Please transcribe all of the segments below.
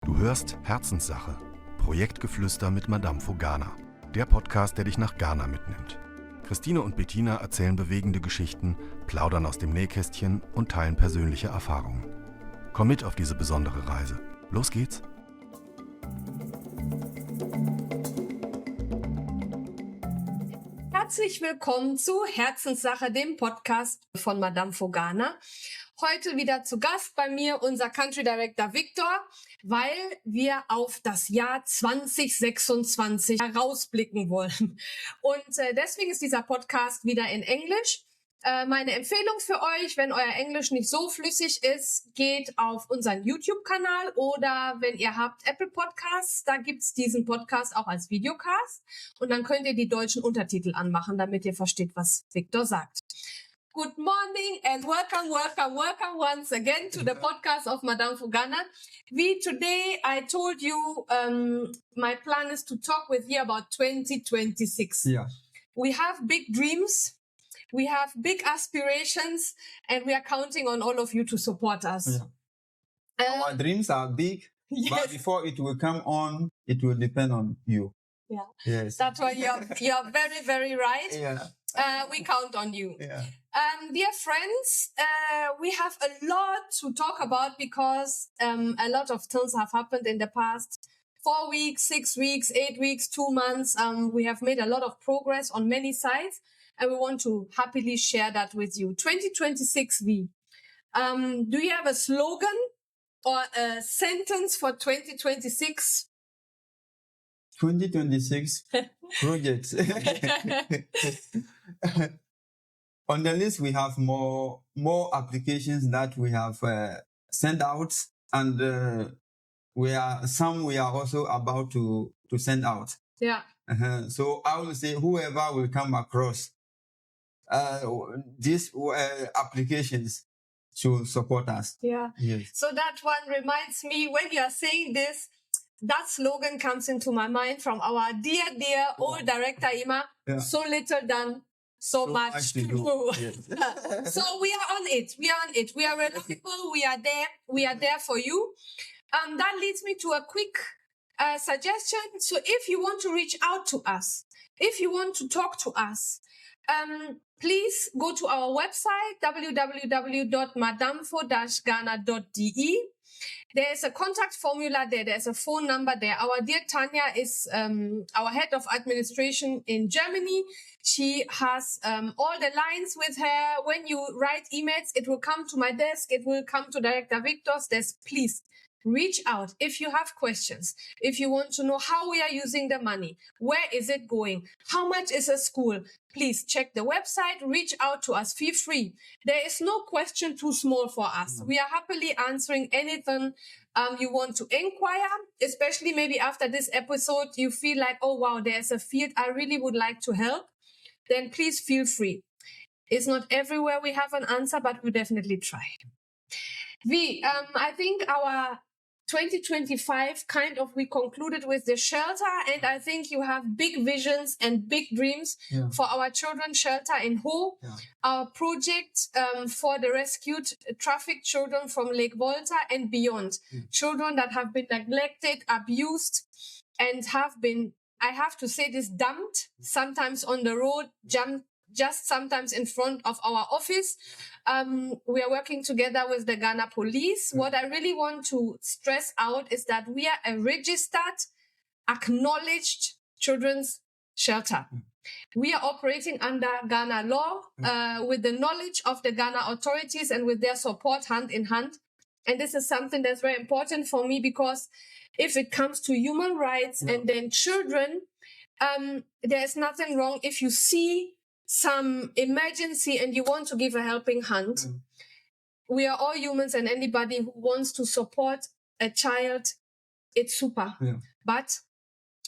Du hörst Herzenssache, Projektgeflüster mit Madamfo Ghana, der Podcast, der dich nach Ghana mitnimmt. Christine und Bettina erzählen bewegende Geschichten, plaudern aus dem Nähkästchen und teilen persönliche Erfahrungen. Komm mit auf diese besondere Reise. Los geht's! Herzlich willkommen zu Herzenssache, dem Podcast von Madamfo Ghana. Heute wieder zu Gast bei mir unser Country Director Victor, weil wir auf das Jahr 2026 herausblicken wollen. Und deswegen ist dieser Podcast wieder in Englisch. Meine Empfehlung für euch, wenn euer Englisch nicht so flüssig ist, geht auf unseren YouTube-Kanal oder wenn ihr habt Apple Podcasts, da gibt's diesen Podcast auch als Videocast und dann könnt ihr die deutschen Untertitel anmachen, damit ihr versteht, was Victor sagt. Good morning and welcome once again to the podcast of Madamfo Ghana. Today I told you my plan is to talk with you about 2026. Yeah. We have big dreams. We have big aspirations and we are counting on all of you to support us. Yeah. Our dreams are big, yes. But before it will come on, it will depend on you. Yeah. Yes. That's why you're very, very right. Yeah. We count on you. Yeah. Dear friends, we have a lot to talk about because a lot of things have happened in the past 4 weeks, 6 weeks, 8 weeks, 2 months. We have made a lot of progress on many sides. And we want to happily share that with you. 2026 V. Do you have a slogan or a sentence for 2026? 2026 projects. On the list, we have more applications that we have sent out, and we are also about to send out. Yeah. So I will say whoever will come across these applications to support us. Yeah. Yes. So that one reminds me, when you are saying this, that slogan comes into my mind from our dear old director, Ima. Yeah. So little done, so much to do. Yes. So we are on it. We are reliable. We are there for you. That leads me to a quick suggestion. So if you want to reach out to us, if you want to talk to us, please go to our website, www.madamfo-ghana.de. There's a contact formula there. There's a phone number there. Our dear Tanya is our head of administration in Germany. She has all the lines with her. When you write emails, it will come to my desk. It will come to Director Victor's desk. Please reach out if you have questions, if you want to know how we are using the money, where is it going, how much is a school. Please check the website, reach out to us, feel free. There is no question too small for us. We are happily answering anything you want to inquire, especially maybe after this episode, you feel like, oh wow, there's a field I really would like to help. Then please feel free. It's not everywhere we have an answer, but we definitely try. I think our 2025 we concluded with the shelter, and I think you have big visions and big dreams for our children's shelter in Ho, our project for the rescued trafficked children from Lake Volta and beyond, children that have been neglected, abused, and have been, I have to say this, dumped, sometimes on the road, just sometimes in front of our office. We are working together with the Ghana police. What I really want to stress out is that we are a registered, acknowledged children's shelter. We are operating under Ghana law with the knowledge of the Ghana authorities and with their support hand in hand. And this is something that's very important for me because if it comes to human rights and then children, there's nothing wrong if you see some emergency and you want to give a helping hand. We are all humans, and anybody who wants to support a child, it's super. But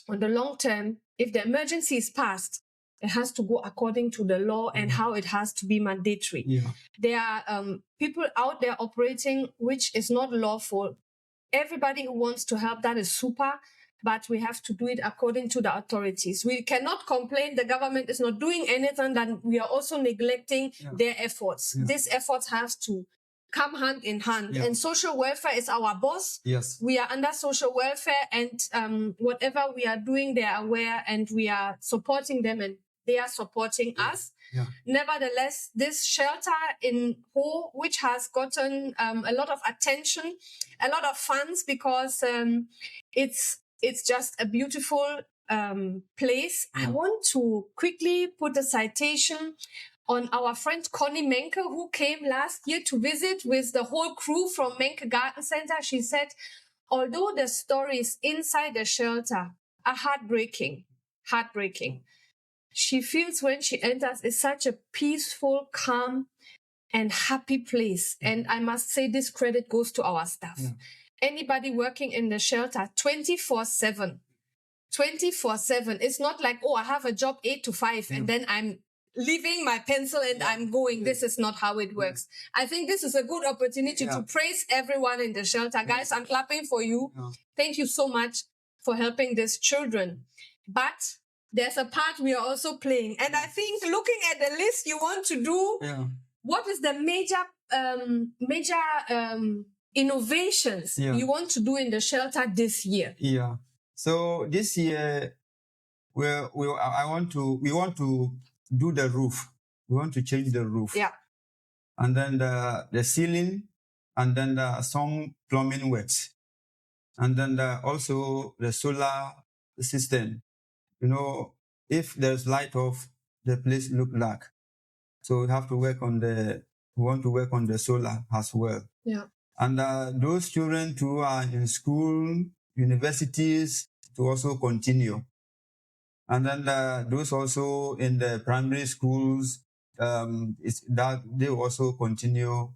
on the long term, if the emergency is passed, it has to go according to the law and how it has to be mandatory. There are people out there operating which is not lawful. Everybody who wants to help, that is super. But we have to do it according to the authorities. We cannot complain the government is not doing anything, that we are also neglecting their efforts. These efforts have to come hand in hand. Yeah. And social welfare is our boss. Yes. We are under social welfare, and whatever we are doing, they are aware, and we are supporting them, and they are supporting us. Yeah. Nevertheless, this shelter in Ho, which has gotten a lot of attention, a lot of funds, because it's just a beautiful place. Yeah. I want to quickly put a citation on our friend Connie Menke, who came last year to visit with the whole crew from Menke Garden Center. She said, although the stories inside the shelter are heartbreaking, she feels when she enters it's such a peaceful, calm, and happy place. And I must say this credit goes to our staff. Yeah. Anybody working in the shelter 24/7. 24/7. It's not like, oh, I have a job 8 to 5 and then I'm leaving my pencil and I'm going. This is not how it works. I think this is a good opportunity to praise everyone in the shelter. Guys, I'm clapping for you. Thank you so much for helping these children. But there's a part we are also playing. And I think looking at the list you want to do, what is the major innovations you want to do in the shelter this year? Yeah. So this year, we want to do the roof. We want to change the roof. Yeah. And then the ceiling, and then some plumbing works. And then also the solar system. You know, if there's light off, the place look dark. So we have to we want to work on the solar as well. Yeah. And those children who are in school, universities, to also continue. And then those also in the primary schools, that they also continue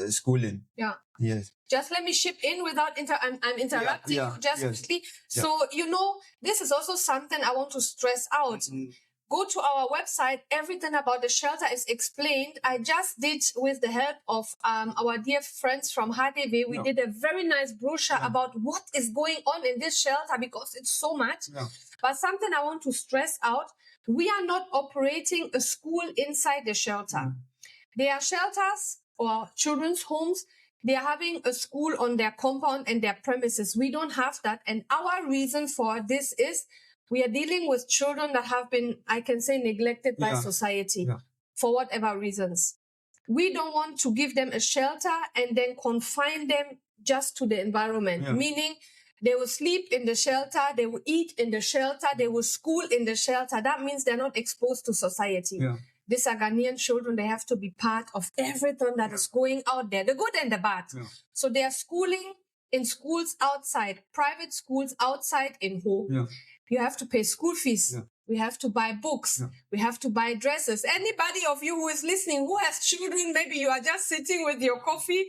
schooling. Yeah. Yes. Just let me chip in without I'm interrupting you just quickly. So, you know, this is also something I want to stress out. Mm-hmm. Go to our website. Everything about the shelter is explained. I just did, with the help of our dear friends from HDW, we did a very nice brochure about what is going on in this shelter, because it's so much. Yeah. But something I want to stress out, we are not operating a school inside the shelter. Mm. There are shelters or children's homes. They are having a school on their compound and their premises. We don't have that. And our reason for this is we are dealing with children that have been, I can say, neglected by society for whatever reasons. We don't want to give them a shelter and then confine them just to the environment, meaning they will sleep in the shelter, they will eat in the shelter, they will school in the shelter. That means they're not exposed to society. Yeah. These are Ghanaian children. They have to be part of everything that is going out there, the good and the bad. Yeah. So they are schooling in schools outside, private schools outside in Ho. Yeah. You have to pay school fees. Yeah. We have to buy books. Yeah. We have to buy dresses. Anybody of you who is listening, who has children, maybe you are just sitting with your coffee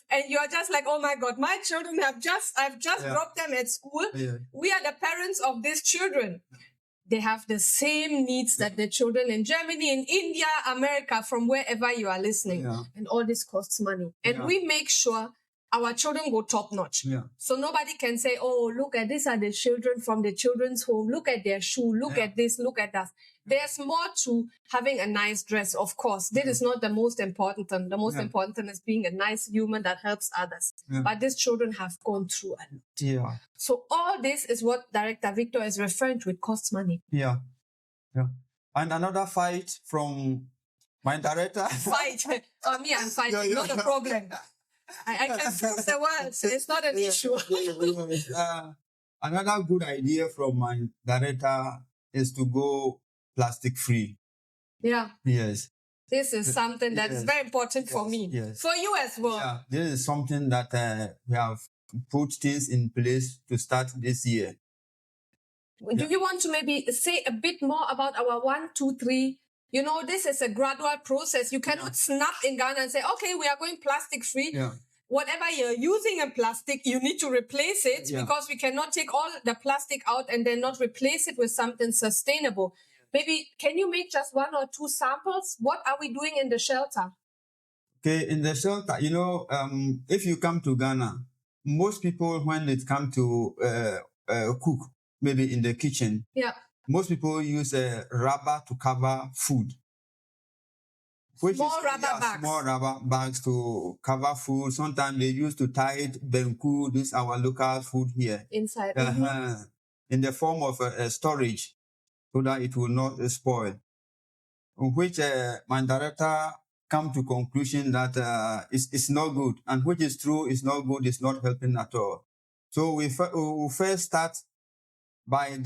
and you are just like, oh my God, my children I've just dropped them at school. Yeah. We are the parents of these children. They have the same needs that the children in Germany, in India, America, from wherever you are listening. Yeah. And all this costs money. And we make sure our children go top notch. Yeah. So nobody can say, oh, look at these are the children from the children's home. Look at their shoe. Look at this. Look at that. There's more to having a nice dress, of course. This is not the most important thing. The most important thing is being a nice human that helps others. Yeah. But these children have gone through a lot. Yeah. So all this is what Director Victor is referring to. It costs money. Yeah. Yeah. And another fight from my director. Fight. Me, I'm fighting. Not a problem. I can prove the words. It's not an issue. Another good idea from my director is to go plastic free. Yeah. Yes. This is something that is very important for me. Yes. For you as well. Yeah. This is something that we have put things in place to start this year. Do you want to maybe say a bit more about our 1, 2, 3? You know, this is a gradual process. You cannot snap in Ghana and say, okay, we are going plastic free. Yeah. Whatever you're using in plastic, you need to replace it because we cannot take all the plastic out and then not replace it with something sustainable. Maybe, can you make just 1 or 2 samples? What are we doing in the shelter? Okay, in the shelter, you know, if you come to Ghana, most people, when it comes to cook, maybe in the kitchen, most people use rubber to cover food. Small rubber bags to cover food. Sometimes they used to tie it, benku, this our local food here. Inside. In the form of a storage so that it will not spoil. Which my director come to conclusion that it's not good. And which is true, it's not good, it's not helping at all. So we first start by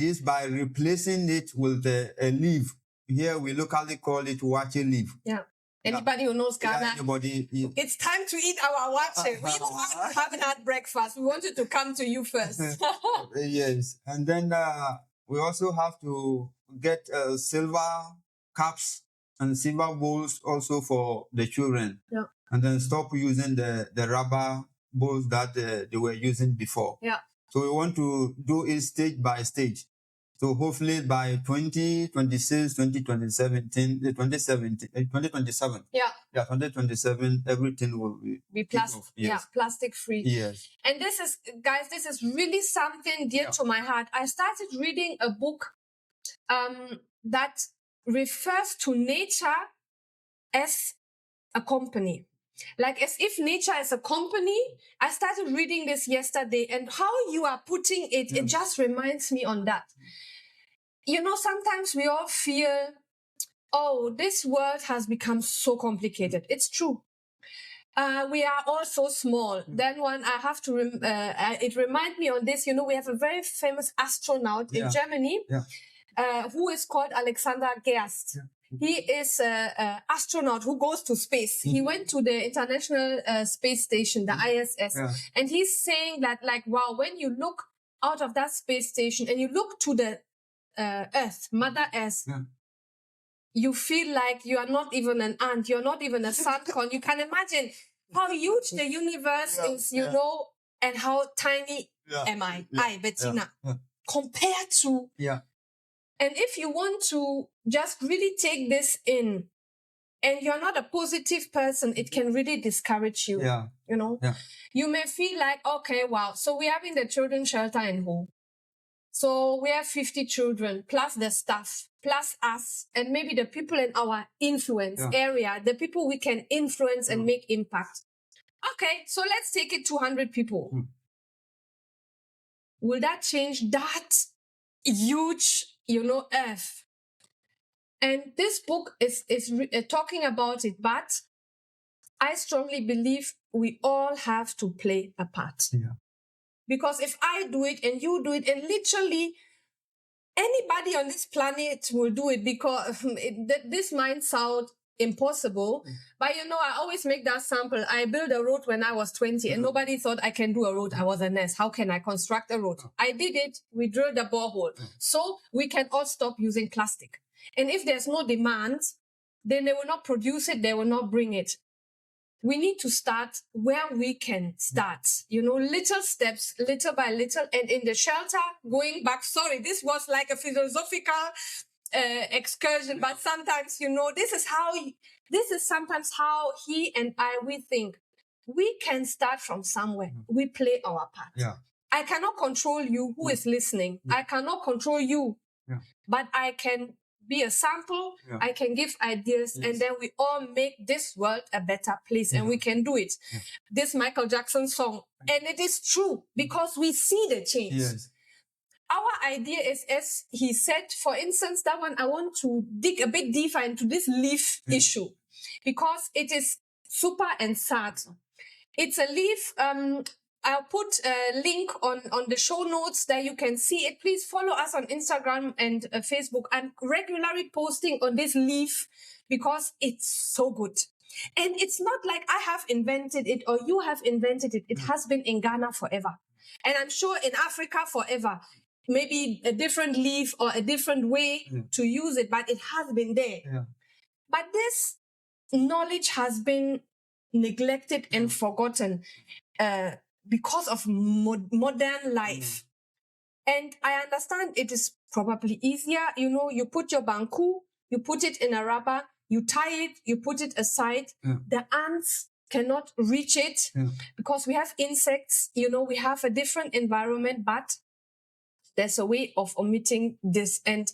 replacing it with a leaf. Here we locally call it wache leaf. Yeah. Anybody who knows Ghana, it's time to eat our wache. We haven't had breakfast. We wanted to come to you first. Yes. And then we also have to get silver cups and silver bowls also for the children. Yeah. And then stop using the rubber bowls that they were using before. Yeah. So we want to do it stage by stage. So hopefully by 2026, 2027, 2027. Yeah. Yeah, 2027, everything will be plastic. Yes. Yeah, plastic free. Yes. And this is, guys, this is really something dear to my heart. I started reading a book that refers to nature as a company. Like as if nature is a company. I started reading this yesterday, and how you are putting it, it just reminds me on that. You know, sometimes we all feel, oh, this world has become so complicated. It's true. We are all so small. Then I have to, it reminds me on this, you know, we have a very famous astronaut in Germany who is called Alexander Gerst. He is an astronaut who goes to space. He went to the International Space Station, the ISS. And he's saying that, like, wow, when you look out of that space station and you look to the Earth, Mother Earth, you feel like you are not even an ant. You're not even a sandcorn. You can imagine how huge the universe is, you know, and how tiny am I, Bettina, compared to... And if you want to just really take this in, and you're not a positive person, it can really discourage you. You know, you may feel like, okay, wow. So we're having the children's shelter in home. So we have 50 children, plus the staff, plus us, and maybe the people in our influence area, the people we can influence and make impact. Okay, so let's take it 200 people. Will that change that huge, you know, earth? And this book is talking about it, but I strongly believe we all have to play a part. Because if I do it and you do it, and literally anybody on this planet will do it, because this might sound impossible, but you know, I always make that sample. I built a road when I was 20 and nobody thought I can do a road. I was a nurse. How can I construct a road? I did it. We drilled a borehole. So we can all stop using plastic. And if there's no demand, then they will not produce it. They will not bring it. We need to start where we can start, you know, little steps, little by little. And in the shelter, going back, sorry, this was like a philosophical excursion, but sometimes, you know, this is sometimes how he and we think. We can start from somewhere. We play our part. I cannot control you who is listening. I cannot control you, but I can be a sample. I can give ideas, and then we all make this world a better place, and we can do it. This Michael Jackson song, and it is true because we see the change. Our idea is, as he said, for instance, that one, I want to dig a bit deeper into this leaf issue, because it is super and sad. It's a leaf. I'll put a link on the show notes that you can see it. Please follow us on Instagram and Facebook. I'm regularly posting on this leaf because it's so good. And it's not like I have invented it or you have invented it. It has been in Ghana forever. And I'm sure in Africa forever. Maybe a different leaf or a different way to use it, but it has been there. But this knowledge has been neglected and forgotten because of modern life. And I understand it is probably easier. You know, you put your banku, you put it in a rubber, you tie it, you put it aside. The ants cannot reach it because we have insects, you know, we have a different environment, but there's a way of omitting this. And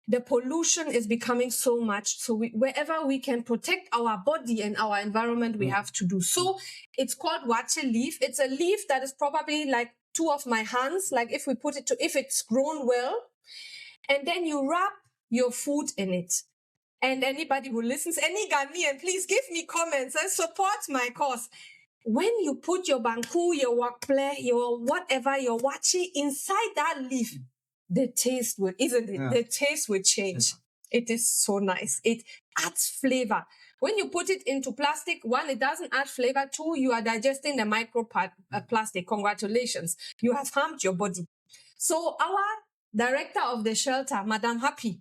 the pollution is becoming so much. So wherever we can protect our body and our environment, we have to do. So it's called wache leaf. It's a leaf that is probably like 2 of my hands, like if it's grown well, and then you wrap your food in it. And anybody who listens, any Ghanaian, please give me comments and support my cause. When you put your banku, your wakple, your whatever, your wache inside that leaf, the taste will, isn't it? Yeah. The taste will change. Yeah. It is so nice. It adds flavor. When you put it into plastic, 1, it doesn't add flavor. 2, you are digesting the microplastic. Congratulations. You have harmed your body. So our director of the shelter, Madam Happy,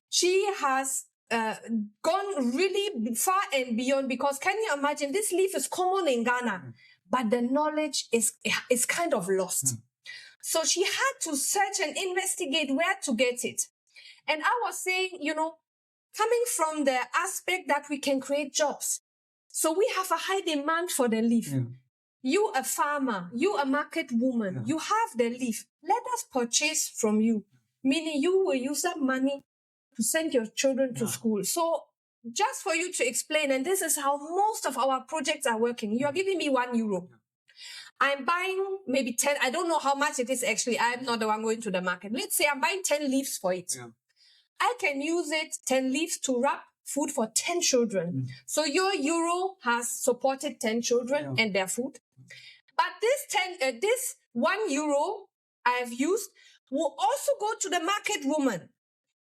she has gone really far and beyond, because can you imagine, this leaf is common in Ghana, but the knowledge is kind of lost. So she had to search and investigate where to get it. And I was saying, coming from the aspect that we can create jobs. So we have a high demand for the leaf. Yeah. You a farmer, you a market woman, you have the leaf. Let us purchase from you. Meaning you will use that money to send your children to school. So just for you to explain, and this is how most of our projects are working. You are giving me €1. I'm buying maybe 10. I don't know how much it is actually. I'm not the one going to the market. Let's say I'm buying 10 leaves for it. Yeah. I can use 10 leaves to wrap food for 10 children. So your euro has supported 10 children and their food. But this €1 I've used will also go to the market woman.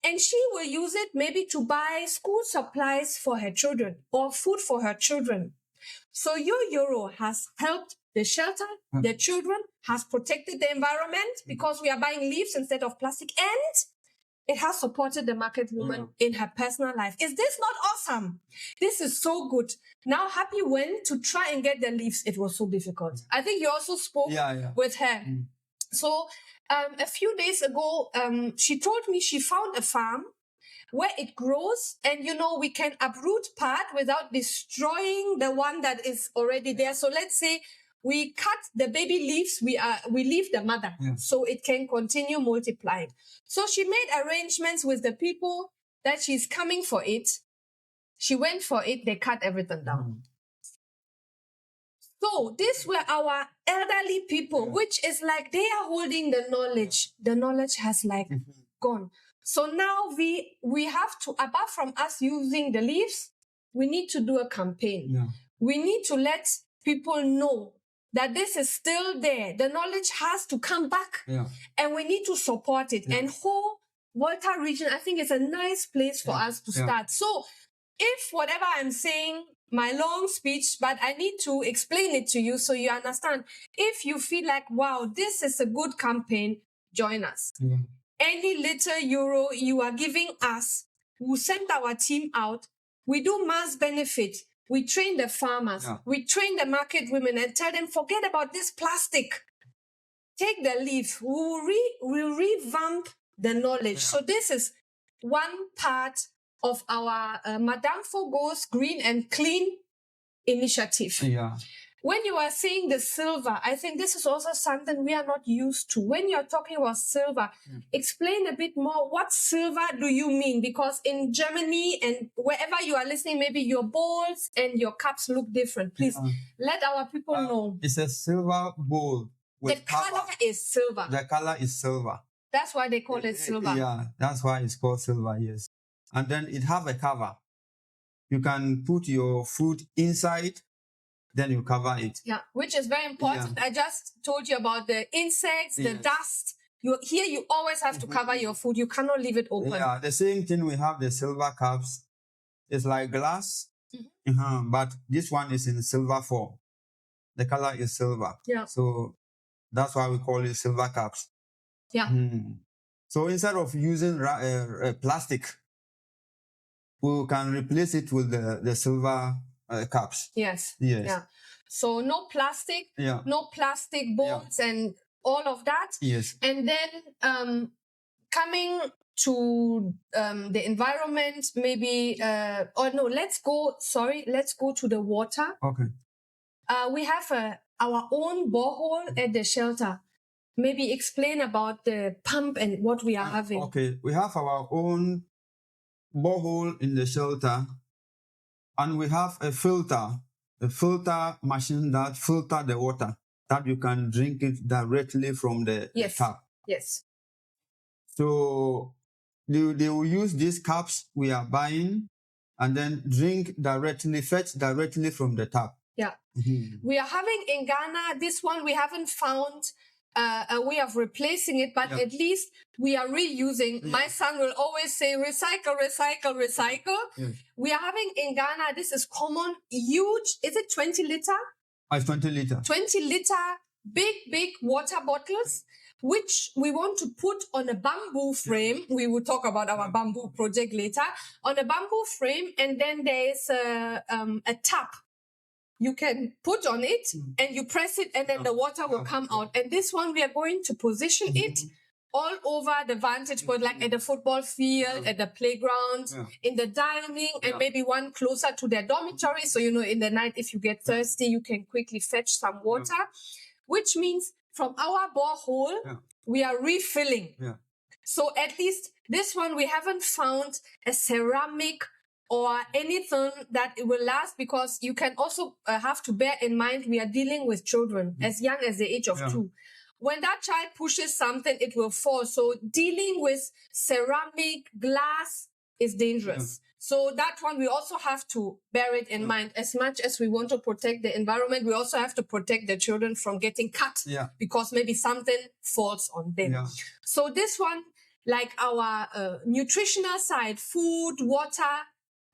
And she will use it maybe to buy school supplies for her children or food for her children. So your euro has helped the shelter, the children, has protected the environment because we are buying leaves instead of plastic, and it has supported the market woman in her personal life. Is this not awesome? This is so good. Now Happy went to try and get the leaves. It was so difficult. I think you also spoke with her. So a few days ago, she told me she found a farm where it grows, and we can uproot part without destroying the one that is already there. So let's say we cut the baby leaves, we leave the mother so it can continue multiplying. So she made arrangements with the people that she's coming for it. She went for it, they cut everything down. So these were our elderly people, which is like they are holding the knowledge. The knowledge has gone. So now we have to, apart from us using the leaves, we need to do a campaign. Yeah. We need to let people know that this is still there. The knowledge has to come back, and we need to support it. And whole Volta region, I think, is a nice place for us to start. So if whatever I'm saying, my long speech, but I need to explain it to you so you understand. If you feel like, wow, this is a good campaign, join us. Yeah. Any little euro you are giving us, we'll send our team out. We do mass benefit. We train the farmers. Yeah. We train the market women and tell them, forget about this plastic. Take the leaf. We'll revamp the knowledge. Yeah. So this is one part of our Madamfo Goes Green and Clean initiative. Yeah. When you are saying the silver, I think this is also something we are not used to. When you're talking about silver, explain a bit more. What silver do you mean? Because in Germany and wherever you are listening, maybe your bowls and your cups look different. Please let our people know. It's a silver bowl. The color is silver. The color is silver. That's why they call it silver. Yeah, that's why it's called silver, yes. And then it have a cover. You can put your food inside, then you cover it. Yeah, which is very important. Yeah. I just told you about the insects, the dust. You always have to cover your food. You cannot leave it open. Yeah, the same thing we have the silver cups. It's like glass, but this one is in silver form. The color is silver. Yeah. So that's why we call it silver cups. Yeah. So instead of using plastic, we can replace it with the silver cups. Yes. Yes. Yeah. So no plastic, no plastic bowls and all of that. Yes. And then coming to the environment, maybe, let's go to the water. Okay. We have our own borehole at the shelter. maybe explain about the pump and what we are having. Okay, we have our own borehole in the shelter, and we have a filter machine that filter the water, that you can drink it directly from the tap. Yes. So they will use these cups we are buying and then fetch directly from the tap. Yeah. We are having in Ghana, this one we haven't found a way of replacing it, but at least we are reusing. My son will always say, recycle, recycle, recycle. We are having in Ghana, this is common, huge, is it 20 liter? 20 liter. 20 liter, big water bottles, which we want to put on a bamboo frame. We will talk about our bamboo project later. On a bamboo frame, and then there is a tap you can put on it, and you press it, and then the water will come out. And this one, we are going to position it all over the vantage point, like at the football field, at the playground, in the dining, and maybe one closer to their dormitory. So, in the night, if you get thirsty, you can quickly fetch some water, which means from our borehole, we are refilling. So at least this one, we haven't found a ceramic or anything that it will last, because you can also have to bear in mind, we are dealing with children as young as the age of 2. When that child pushes something, it will fall. So dealing with ceramic, glass is dangerous. So that one, we also have to bear it in mind. As much as we want to protect the environment, we also have to protect the children from getting cut because maybe something falls on them. So this one, like our nutritional side, food, water,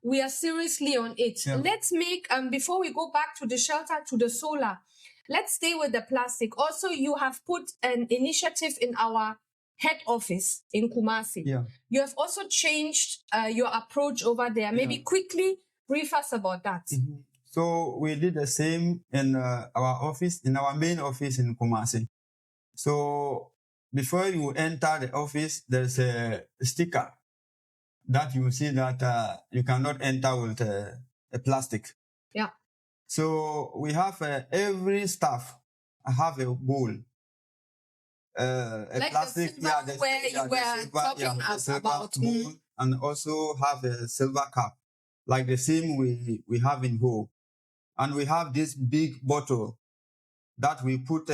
we are seriously on it. Let's make, before we go back to the shelter, to the solar, let's stay with the plastic. Also, you have put an initiative in our head office in Kumasi. You have also changed your approach over there. Maybe quickly brief us about that. So we did the same in our office, in our main office in Kumasi. So before you enter the office, there's a sticker that you see that you cannot enter with a plastic. So we have every staff have a bowl. A like plastic, the where you were talking about. Bowl, and also have a silver cup, like the same we have in HO. And we have this big bottle that we put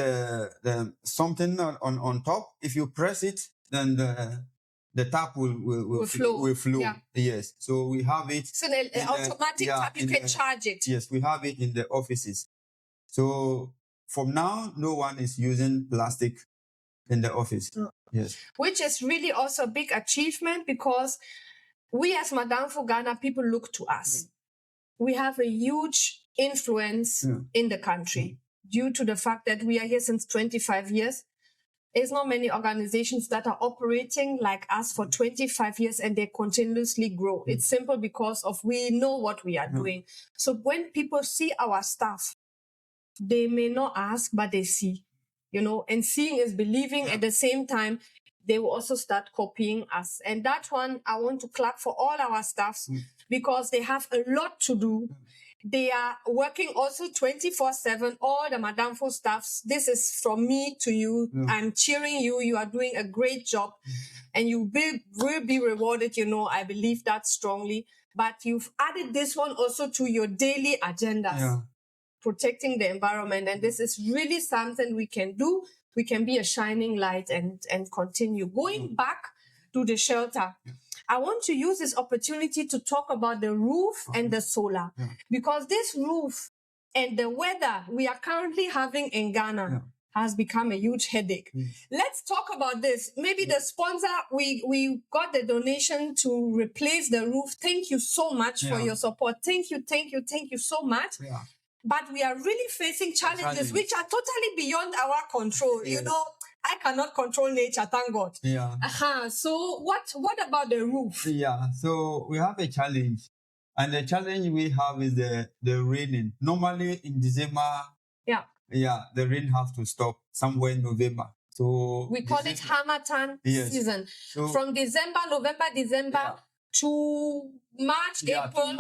something on top. If you press it, then the tap will flow. Yes. So we have it. So an automatic tap, you can charge it. Yes, we have it in the offices. So from now, no one is using plastic in the office. Yes. Which is really also a big achievement, because we as Madamfo Ghana, people look to us. We have a huge influence in the country due to the fact that we are here since 25 years. There's not many organizations that are operating like us for 25 years and they continuously grow. It's simple because we know what we are doing. So when people see our stuff, they may not ask, but they see, and seeing is believing. At the same time, they will also start copying us. And that one, I want to clap for all our staffs because they have a lot to do. They are working also 24/7, all the Madamfo staffs. This is from me to you. I'm cheering you. You are doing a great job and you will be rewarded. I believe that strongly. But you've added this one also to your daily agendas, protecting the environment. And this is really something we can do. We can be a shining light and continue. Going back to the shelter, I want to use this opportunity to talk about the roof and the solar, because this roof and the weather we are currently having in Ghana has become a huge headache. Let's talk about this. Maybe the sponsor, we got the donation to replace the roof. Thank you so much for your support. Thank you so much. But we are really facing challenges which are totally beyond our control. I cannot control nature, thank God. So what about the roof? So we have a challenge. And the challenge we have is the raining. Normally in December, the rain has to stop somewhere in November. So we call it Hamatan season. So from November, December to March, April,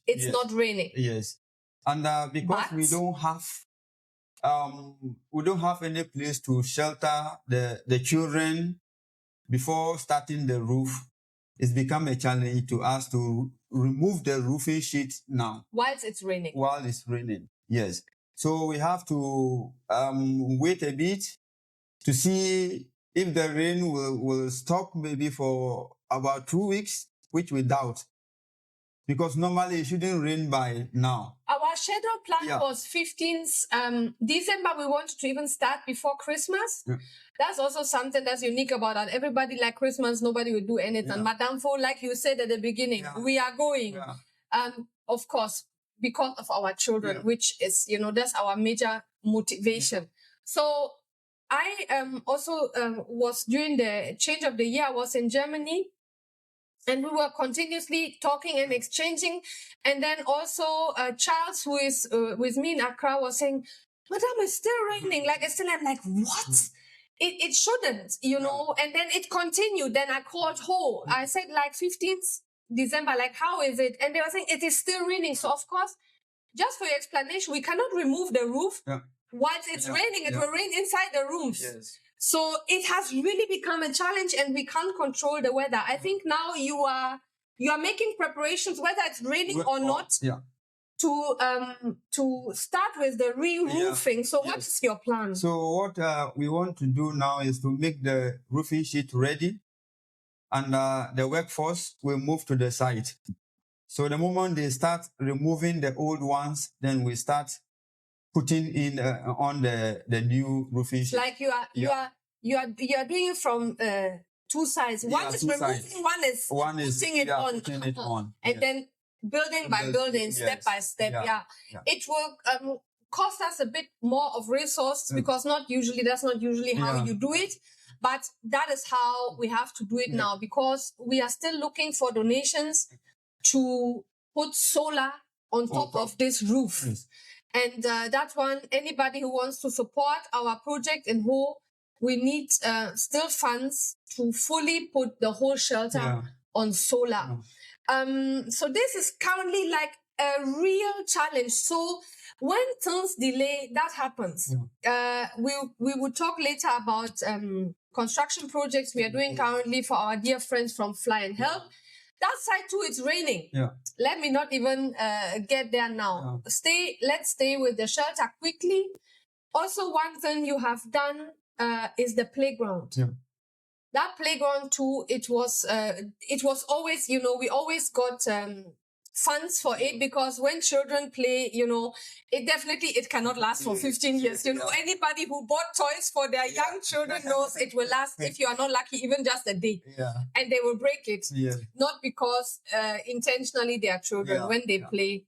it's not raining. Yes. And because we don't have we don't have any place to shelter the children before starting the roof. It's become a challenge to us to remove the roofing sheet now. Whilst it's raining. While it's raining, yes. So we have to wait a bit to see if the rain will stop maybe for about 2 weeks, which we doubt. Because normally it shouldn't rain by now. Our schedule plan was 15th December. We wanted to even start before Christmas. Yeah. That's also something that's unique about that. Everybody like Christmas, nobody will do anything. Yeah. Madamfo, like you said at the beginning, we are going. Yeah. Of course, because of our children, which is, that's our major motivation. Yeah. So I also was during the change of the year, I was in Germany. And we were continuously talking and exchanging. And then also Charles, who is with me in Accra, was saying, Madam, it's still raining. I'm like, what? It shouldn't, know. And then it continued. Then I called Ho. I said, 15th December, how is it? And they were saying, it is still raining. So, of course, just for your explanation, we cannot remove the roof. Yeah. Once it's raining, it will rain inside the rooms. Yes. So it has really become a challenge, and we can't control the weather. I think now you are making preparations, whether it's raining or not, to start with the re-roofing. So what is your plan? So what we want to do now is to make the roofing sheet ready, and the workforce will move to the site. So the moment they start removing the old ones, then we start putting in on the new roofing sheet. Like you are doing it from two sides. One is removing, one is putting it on. And then building by building, step by step. Yeah. It will cost us a bit more of resources because that's not usually how you do it. But that is how we have to do it now, because we are still looking for donations to put solar on top of this roof. Yes. And that one, anybody who wants to support our project in Ho, we need still funds to fully put the whole shelter on solar. So this is currently like a real challenge. So when things delay, that happens. We will talk later about construction projects we are doing currently for our dear friends from Fly and Help. That side too, it's raining. Let me not even get there now. Let's stay with the shelter quickly. Also, one thing you have done is the playground. That playground too, it was always, we always got funds for it, because when children play, it cannot last for 15 years. Anybody who bought toys for their young children knows it will last, if you are not lucky, even just a day. And they will break it. Not because intentionally they are children. When they play,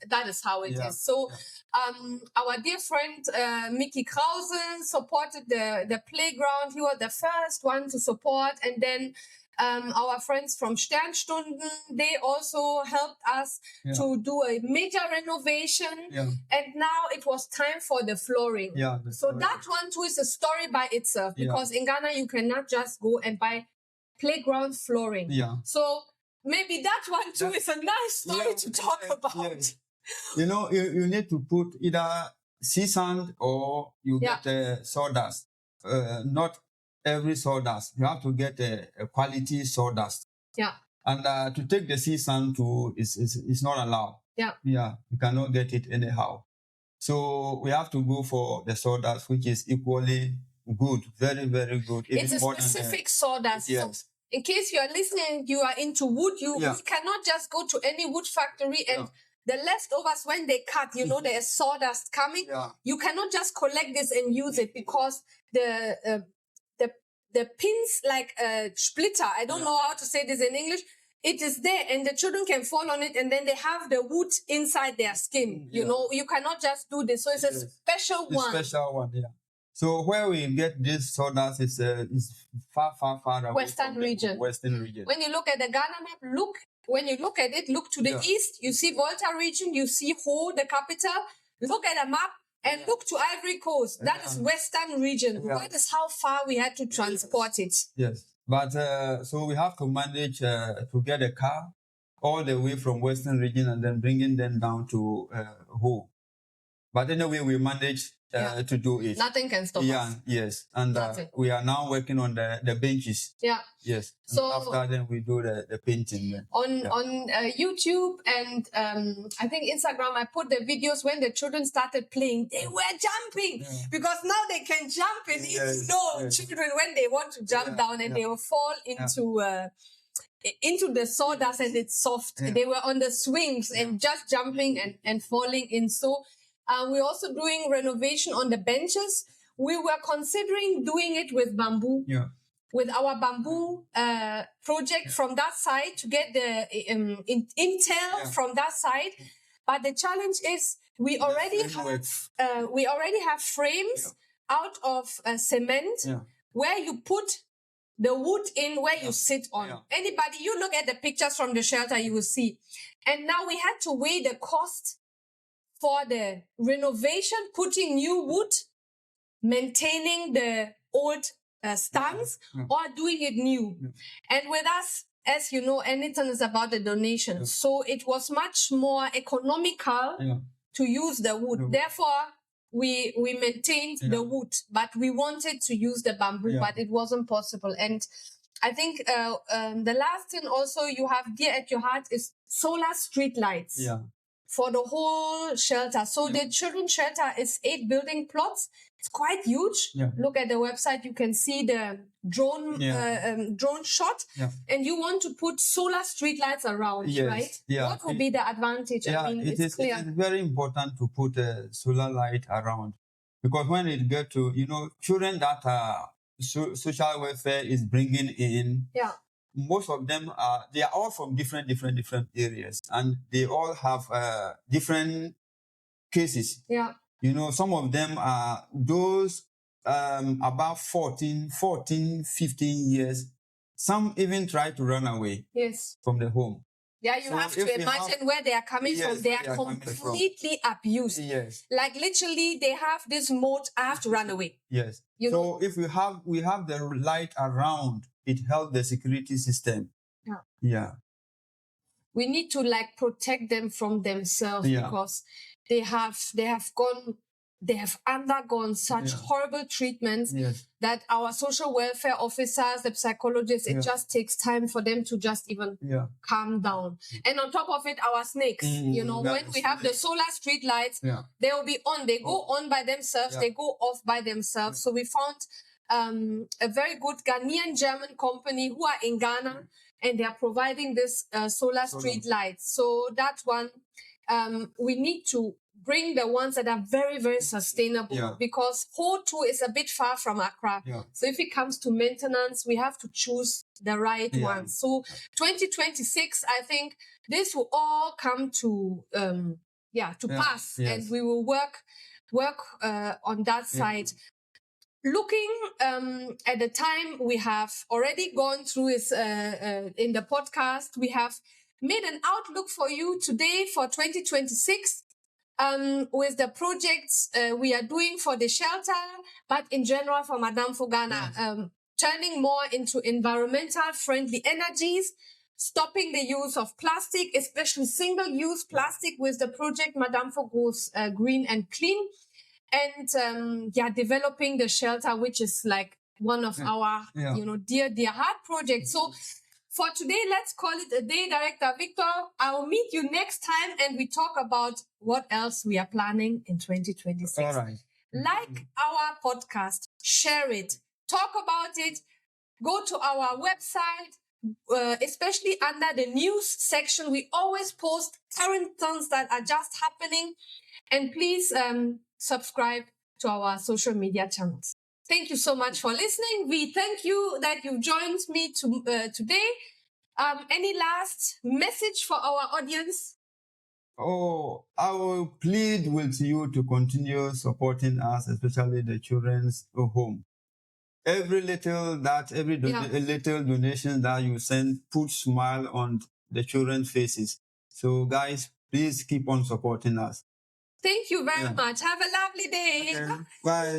that is how it is. So our dear friend Mickey Krause supported the playground. He was the first one to support. And then our friends from Sternstunden, they also helped us to do a major renovation. And now it was time for the flooring. So that one too is a story by itself, because in Ghana, you cannot just go and buy playground flooring. So maybe that one too is a nice story to talk about. You need to put either sea sand or you get sawdust. Not every sawdust. You have to get a quality sawdust. And to take the sea sand too is not allowed. You cannot get it anyhow. So we have to go for the sawdust, which is equally good, very, very good. It's a specific sawdust. So in case you are listening, you are into wood, you cannot just go to any wood factory and the leftovers, when they cut, there's sawdust coming. You cannot just collect this and use it, because the pins, like a splitter, I don't know how to say this in English, it is there and the children can fall on it, and then they have the wood inside their skin. You cannot just do this. So it's a special one. Special one, So where we get this sawdust is far, far, far away. Western region. When you look at the Ghana map, when you look at it, look to the east, you see Volta region, you see Ho, the capital. Look at the map and look to Ivory Coast. That is Western region. That is how far we had to transport it. But so we have to manage to get a car all the way from Western region and then bringing them down to Ho. But anyway, we managed to do it. Nothing can stop us. Yes. And we are now working on the benches. Yeah. Yes. So after then we do the painting. Then. On YouTube and I think Instagram, I put the videos when the children started playing. They were jumping because now they can jump and children when they want to jump down and they will fall into the sawdust and it's soft. They were on the swings and just jumping and falling in. So we're also doing renovation on the benches. We were considering doing it with bamboo. Yeah. With our bamboo project from that side to get the intel from that side. But the challenge is we already have frames out of cement where you put the wood in where you sit on. Yeah. Anybody, you look at the pictures from the shelter, you will see. And now we had to weigh the cost for the renovation, putting new wood, maintaining the old stands, or doing it new. Yeah. And with us, as you know, anything is about the donation. Yeah. So it was much more economical to use the wood. Yeah. Therefore, we maintained the wood, but we wanted to use the bamboo, but it wasn't possible. And I think the last thing also you have dear at your heart is solar street lights for the whole shelter. So the children's shelter is 8 building plots. It's quite huge. Yeah. Look at the website. You can see the drone shot. Yeah. And you want to put solar street lights around, right? Yeah. What would be the advantage? Yeah, I mean, it is very important to put a solar light around. Because when it gets to, children that social welfare is bringing in, most of them they are all from different areas. And they all have different cases. Yeah. Some of them are those about 14, 15 years. Some even try to run away from the home. Yeah, you have to imagine where they are coming from. They are completely abused. Yes. Like literally, they have this mode, I have to run away. Yes. So if we have the light around, it helps the security system. Yeah. Yeah. We need to protect them from themselves because they have undergone such horrible treatments that our social welfare officers, the psychologists, it just takes time for them to just even calm down. And on top of it, our snakes, when we have the solar street lights, they will be on. They go on by themselves. They go off by themselves. So we found a very good Ghanaian German company who are in Ghana, and they are providing this solar street lights. So that one, we need to bring the ones that are very, very sustainable because HO too is a bit far from Accra. Yeah. So if it comes to maintenance, we have to choose the right ones. So 2026, I think this will all come to pass, and we will work on that side. Looking at the time we have already gone through is in the podcast, we have made an outlook for you today for 2026 with the projects we are doing for the shelter, but in general for Madamfo Ghana, turning more into environmental friendly energies, stopping the use of plastic, especially single-use plastic with the project Madamfo Goes Green and Clean. And developing the shelter, which is one of our dear heart projects. So for today, let's call it a day. Director Victor, I'll meet you next time and we talk about what else we are planning in 2026. All right. Like our podcast, share it, talk about it, go to our website, especially under the news section. We always post current things that are just happening. And please subscribe to our social media channels. Thank you so much for listening. We thank you that you joined me today. Any last message for our audience? Oh, I will plead with you to continue supporting us, especially the children's home. Every little donation that you send puts smile on the children's faces. So guys, please keep on supporting us. Thank you very much. Have a lovely day. Okay. Bye.